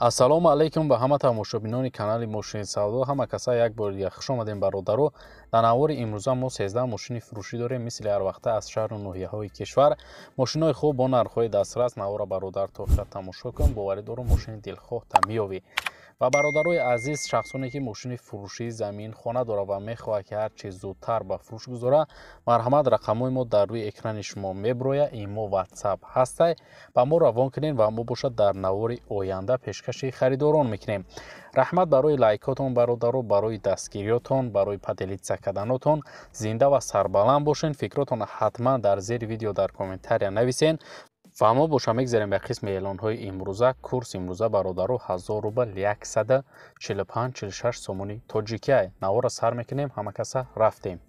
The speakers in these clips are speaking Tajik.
ассалому алайкум ба ҳама тамошобинони канали мошини савдо. Ҳама каса як бор дигар хуш омадем бародару. Дар навори имрӯза мо 13 мошини фурӯшӣ дорем. Мисли ҳар вақта аз шаҳру ноҳияҳои кишвар мошинҳои хуб бо нархҳои дастрас. Навора бародар то охир тамошо кун. боварӣ дорум мошини дилхоҳ тамиёвӣ. ва бародарои азиз, шахсоне ки мошини фурӯшии замин хона дора ва мехоҳад ки ҳар чиз зудтар ба фурӯш гузора, марҳамат рақамҳои мо дар рӯи экрани шумо меброя. имо WhatsApp ҳастай. Ба мо равон кунед ва мо бошад дар навори оянда пешкаши харидорон мекунем. раҳмат барои лайкотон бародаро, барои дастгириётон, барои поделитсия карданотон. зинда ва сарбаланд бошен. фикротон ҳатман дар зери видео дар комментария нависен. ва мо боша мегзарем ба қисми эълонҳои имрӯза. курс имрӯза бародаро 1000 рубл 145-46 сомони тоҷикия. навора сар мекунем. ҳама каса рафтем.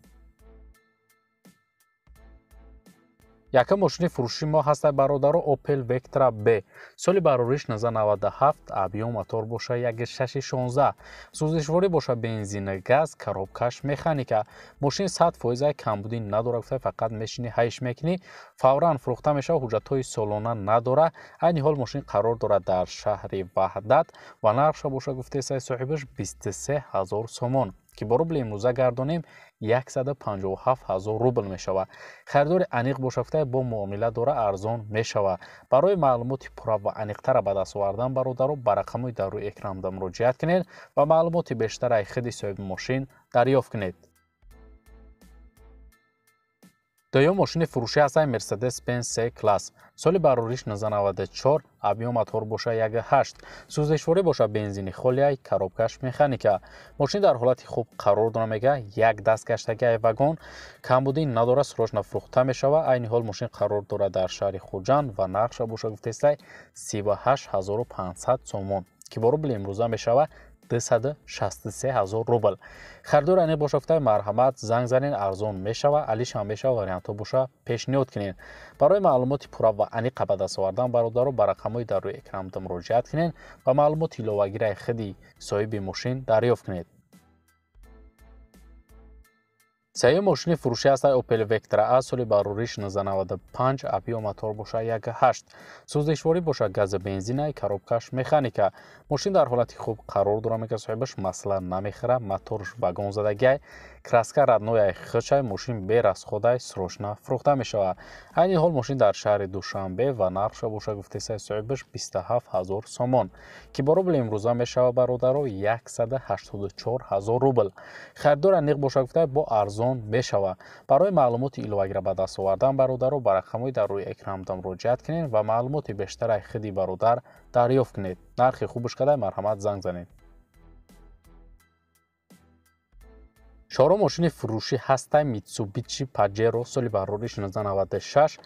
Якам мошини фурӯшии мо ҳастай бародаро Opel Vectra B. Соли барориш 1997, объем мотор боша 1.616. сӯзишворӣ боша бензин, газ, коробкаш механика. Мошин 100% камбудӣ надора, гуфта фақат мешини ҳайш мекунӣ. фавран фурӯхта мешава, ҳуҷҷатҳои солона надора. айни ҳол мошин қарор дорад дар шаҳри Ваҳдат ва нархша боша гуфтесай соҳибаш 23000 сомон. ки бо рубли имрӯза гардонем 157000 рубл мешава. харидори аниқ боша гуфта бо муомила дора арзон мешава. барои маълумоти пурра ва аниқтара ба даст овардан бародаро ба рақамҳои дар рӯи экранда муроҷиат кунед ва маълумоти бештар аз худи соҳиби мошин дарёфт кунед. дуюм мошини фурӯшӣ ҳастай Mercedes-Benz C-класс. соли барориш 1994, объем мотор боша 1.8. сӯзишворӣ боша бензини холияй, коробкаш механика. мошин дар ҳолати хуб қарор дора мега. як дастгаштагиай вагон, камбудӣ надора, срочна фурӯхта мешава. айни ҳол мошин қарор дора дар шаҳри Хуҷанд ва нархша боша гуфтесай 38500 сомон, ки бо рубли имрӯза мешава 263000 рубл. харидори аниқ боша гуфта марҳамат занг занен, арзон мешава. алишам мешава, вариантҳо боша пешниҳод кунед. барои маълумоти пурра ва аниқа ба даст овардан бародаро ба рақамҳои дар рӯи экранда муроҷиат кунед ва маълумоти иловагираи худи соҳиби мошин дарёфт кунед. сеюм мошини фурӯшӣ ҳастай Opel Vectra A. соли барориш 1995, объем мотор боша 1.8. сӯзишворӣ боша гази бензинай, коробкаш механика. мошин дар ҳолати хуб қарор дора мега, соҳибаш масъала намехӯра. моторш вагон задагиай, краска раднояй хичай. мошин берасходай, срочна фурӯхта мешава. айни ҳол мошин дар шаҳри Душанбе ва нархша боша гуфтесай соҳибаш 27000 сомон, ки бо рубли имрӯза мешава бародаро 184000 рубл. харидори аниқ боша гуфта бо арзон мешава. барои маълумоти иловагира ба даст овардан бародаро ба рақамҳои дар рӯи экранда муроҷиат кунед ва маълумоти бештар аз худи бародар дарёфт кунед. нархи хубаш кадай, марҳамат занг занед. чорум мошини фурӯшӣ ҳастай Mitsubishi Pajero. соли барориш 1996,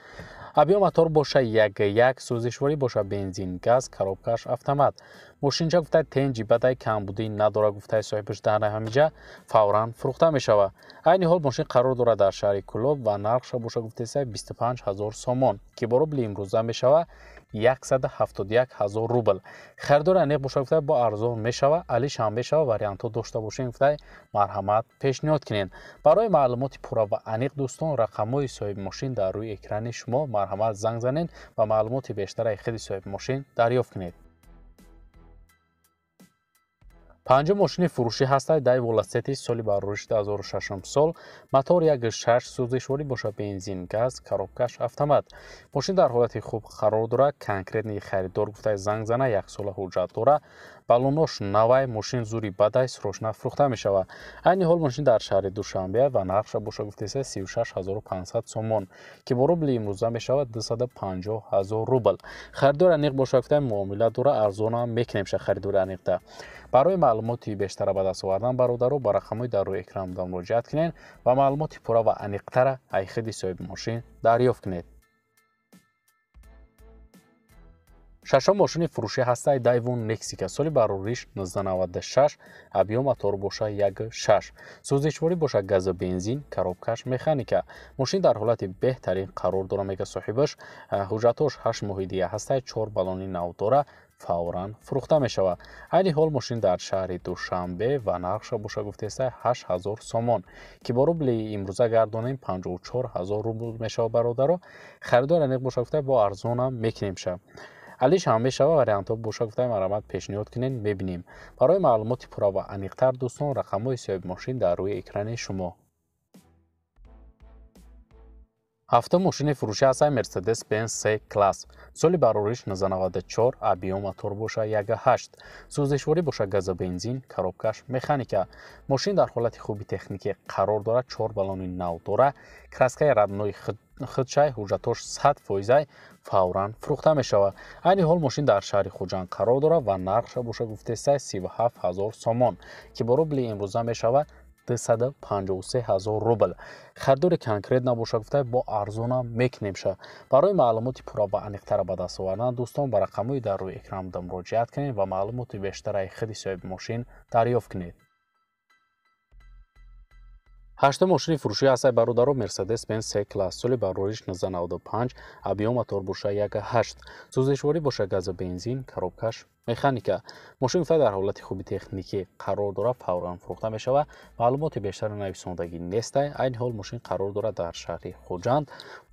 объем мотор боша 1.1. сӯзишворӣ боша бензин, газ, коробкаш автомат. мошинча гуфтай тенҷи бадай, камбудӣ надора, гуфтай соҳибаш дар ҳамиҷа фавран фурӯхта мешава. айни ҳол мошин қарор дора дар шаҳри Кӯлоб ва нархша боша гуфтесай 25000 сомон, ки бо рубли имрӯза мешава 171000 рубл. харидори аниқ боша гуфтай бо арзон мешава. алишам мешава, вариантҳо дошта бошем, гуфтай марҳамат пешниҳод кунед. барои маълумоти пурра ва аниқ дӯстон, рақамҳои соҳиби мошин дар рӯи экрани шумо. марҳамат занг занед ва маълумоти бештар аз худи соҳиби мошин дарёфт кунед. панҷум мошини фурӯшӣ ҳастай Daewoo Lacetti. соли барориш 2006 сол, мотор 1.6. сӯзишворӣ боша бензин, газ, коробкаш автомат. мошин дар ҳолати хуб қарор дора. конкретни харидор гуфтай занг зана, 1 сола ҳуҷҷат дора. балонош навай. мошин зури бадай, срочна фурӯхта мешава. айни ҳол мошин дар шаҳри Душанбе ва нархша боша гуфтесай 36500 сомон, ки бо рубли имрӯза мешава 250000 рубл. харидори аниқ боша гуфтай муомила дора, арзонам мекунем ша харидори аниқда. барои маълумоти бештара ба даст овардан бародаро ба рақамҳои дар рӯи экранда муроҷиат кунед ва маълумоти пурра ва аниқтара аз худи соҳиби мошин дарёфт кунед. шашум мошини фурӯшӣ ҳастай Daewoo Nexika. соли барориш 1996, объем мотор боша 1.6. сӯзишворӣ боша гази бензин, коробкаш механика. мошин дар ҳолати беҳтарин қарор дора мега соҳибаш. ҳуҷҷатош 8 моҳи дига ҳастай, 4 балони нав дора. фавран фурӯхта мешава. айни ҳол мошин дар шаҳри Душанбе ва нархша боша гуфтесай 8000 сомон, ки бо рубли имрӯза гардонем 54000 рубл мешава бародаро. харидори аниқ боша гуфтай бо арзонам мекунем ша. алиш ҳам мешава вариантҳо боша гуфтаем марҳамат пешниҳод кунед мебинем. Барои маълумоти пурра ва аниқтар дӯстон рақамҳои соҳиби мошин дар рӯи экрани шумо. ҳафтум мошини фурӯшӣ ҳастад Mercedes-Benz C-класс. Соли барориш 1994, объем мотор боша 1.8, сӯзишворӣ боша газу бензин, коробкаш механика. Мошин дар ҳолати хуби техникӣ қарор дорад, 4 баллони нав дорад, краскаи раднои худшай, ҳуҷҷатош 100% фавран фурӯхта мешавад. Айни ҳол мошин дар шаҳри Хуҷанд қарор дорад ва нархша боша гуфтаистаи 37 000 сомон, ки бо рубли имрӯза мешавад 253 000 рубл. Харидори конкрет набоша гуфта бо арзона мекунемша. Барои маълумоти пурра ва аниқтара ба даст овардан дӯстон ба рақамҳои дар рӯи экранда муроҷиат кунед ва маълумоти бештараи худи соҳиби мошин дарёфт кунед. ҳаштум мошини фурӯшӣ ҳастад бародаро Mercedes-Benz C-класс. Соли барориш 1995, объем мотор боша 1.8, сӯзишворӣ боша газу бензин, коробкаш механика. Мошин гуфта дар ҳолати хуби техникӣ қарор дорад, фавран фурӯхта мешавад. Маълумоти бештари нависондагӣ нестай. Айни ҳол мошин қарор дорад дар шаҳри Хуҷанд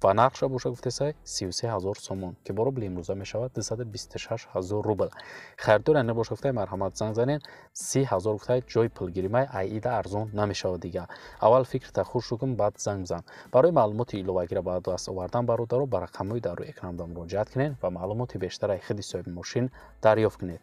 ва нархша боша гуфтаистаи 33 000 сомон, ки бо рубли имрӯза мешавад 226 000 рубл. Харидори ане боша гуфтаи марҳамат занг занед, 30 000 гуфтаи ҷои пулгиримай аида арзон намешавад дига. Аввал фикрта хурш кун, баъд занг бизан. Барои маълумоти иловагира ба даст овардан бародаро ба рақамҳои дар рӯи экранда муроҷиат кунед ва маълумоти бештараи худи соҳиби мошин дарёфт кунед.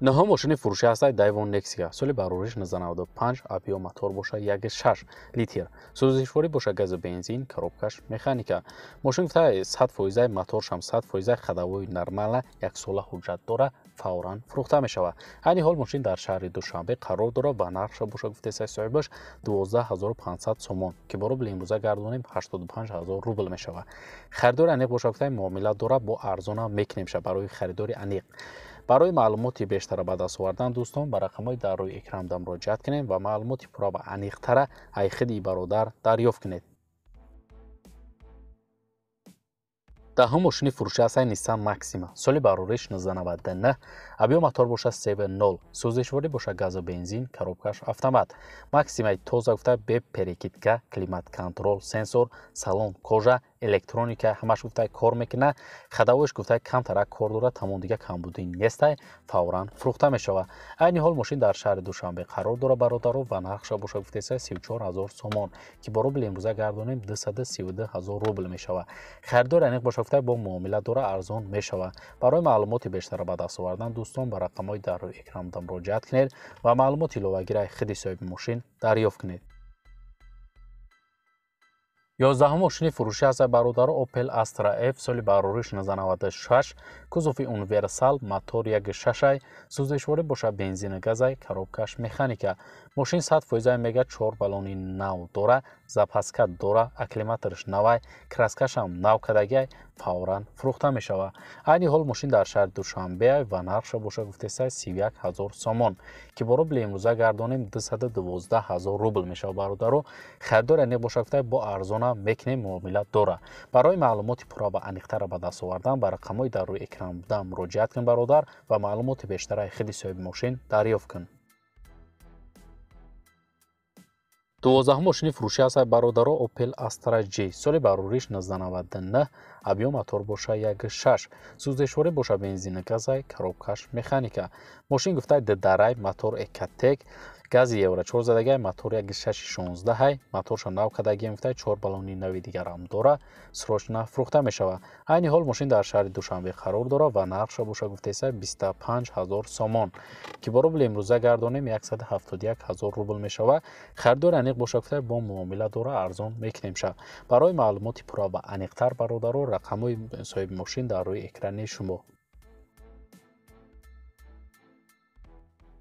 Нӯҳум мошини фурӯшӣ ҳастад Daiwa Nexia. Соли барориш 1995, объем мотор боша 1.6 литр, сӯзишворӣ боша газу бензин, коробкаш механика. Мошин гуфта 100% моторшам 100% хадавои нормала, 1 сола ҳуҷҷат дора, фавран фурӯхта мешавад. Айни ҳол мошин дар шаҳри Душанбе қарор дорад ва нархша боша гуфтаистаи соҳибаш 12500 сомон, ки бо рубли имрӯза гардонем 85 000 рубл мешавад. Харидори аниқ боша гуфтаи муомила дорад, бо арзона мекунемша барои харидори аниқ. барои маълумоти бештара ба даст овардан дӯстон ба рақамҳои дар рӯи экранда муроҷиат кунед ва маълумоти пурра ва аниқтара ай худи бародар дарёфт кунед. даҳум мошини фурӯшӣ ҳастад Nissan Maxima. Соли барориш 1999, объем мотор боша 7.0, сӯзишворӣ боша газу бензин, коробкаш автомат. Maxima тоза гуфта бе перекидка, климат контрол, сенсор, салон кожа, электроника ҳамаш гуфта кор мекунад. Хадавоиш гуфта камтарак кор дорад, тамон дига камбудӣ нестай, фавран фурӯхта мешавад. Айни ҳол мошин дар шаҳри Душанбе қарор дорад бародаро ва нархша боша гуфтаистаи 34 000 сомон, ки бо рубли имрӯза гардонем 232 000 рубл мешавад. харидори аниқ боша гуфта бо муомила дора арзон мешавад. барои маълумоти бештара ба даст овардан дӯстон ба рақамҳои дар рӯи экранда муроҷиат кунед ва маълумоти иловагираи худи соҳиби мошин дарёфт кунед. 11 мошини фурӯшӣ ҳастад бародаро Opel Astra F. Соли барориш 1996, кузови универсал, мотор 1.6, сӯзишворӣ боша бензини газай, коробкаш механика. Мошин 100% мега 4 баллони нав дора, запаска дора, акклиматориш навай, краскашам нав кадагай, фавран фурӯхта мешавад. Айни ҳол мошин дар шаҳри Душанбе ва нархша боша гуфтаистаи 31 000 сомон, ки бо рубли имрӯза гардонем 212 000 рубл мешавад бародаро. харидори аниқ боша гуфта бо арзона мекунем, муомила дора. барои маълумоти пурра ва аниқтара ба даст овардан ба рақамҳои дар рӯи экранда муроҷиат кун бародар ва маълумоти бештараи худи соҳиби мошин дарёфт кун. 12 мошини фурӯшӣ ҳастад бародаро Opel Astra J. Соли барориш 1999, объем мотор боша 1.6, сӯзишворӣ боша бензини газай, коробкаш механика. мошин гуфта ддарай, мотор Ecotec, гази евро 4 задагай, мотор 1.616, моторша нав кадагӣ гуфта 4 баллони нави дигарам дора, срочна фурӯхта мешавад. айни ҳол мошин дар шаҳри Душанбе қарор дорад ва нархша боша гуфтаистаи 25 000 сомон, ки бо рубли имрӯза гардонем 171 000 рубл мешавад. харидори аниқ боша гуфта бо муомила дора арзон мекунемша. барои маълумоти пурра ва аниқтар бародаро рақамҳои соҳиби мошин дар рӯи экрани шумо.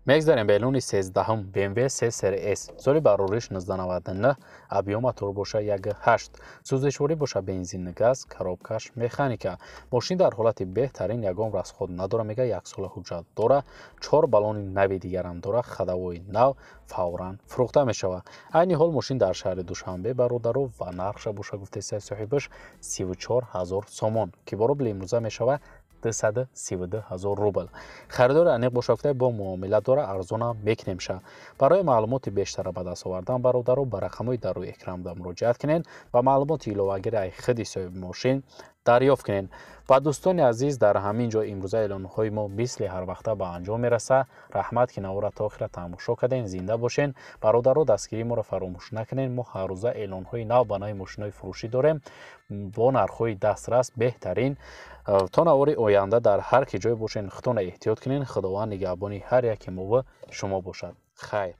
мегзарем ба эълони 13 BMW C Series S. Соли барориш 1999, объем мотор боша 1.8, сӯзишворӣ боша бензини газ, коробкаш механика. мошин дар ҳолати беҳтарин, ягон расход надора, мега 1 сола ҳуҷҷат дора, 4 баллони нави дигарам дора, хадавои нав, фавран фурӯхта мешавад. айни ҳол мошин дар шаҳри Душанбе бародаро ва нархша боша гуфтаистаи соҳибаш 34 000 сомон, ки бо рубли имрӯза мешавад 232 000 рубл. харидори аниқ боша гуфта бо муомила дора арзона мекунемша. барои маълумоти бештара ба даст овардан бародаро ба рақамҳои дар рӯи экранда муроҷиат кунед ва маълумоти иловагираи худи соҳиби мошин дарёфт кунед. ва дӯстони азиз, дар ҳамин ҷо имрӯза эълонҳои мо мисли ҳарвақта ба анҷом мераса. Раҳмат ки навора то охира тамошо кардем. Зинда бошен. бародаро, дастгирии моро фаромӯш накунед. мо ҳар рӯза эълонҳои нав ба нави мошинҳои фурӯшӣ дорем бо нархҳои дастрас беҳтарин. то навори оянда дар ҳар ки ҷой бошен худтонро эҳтиёт кунед. худованд нигаҳбони ҳар яке мо ва шумо бошад. хайр.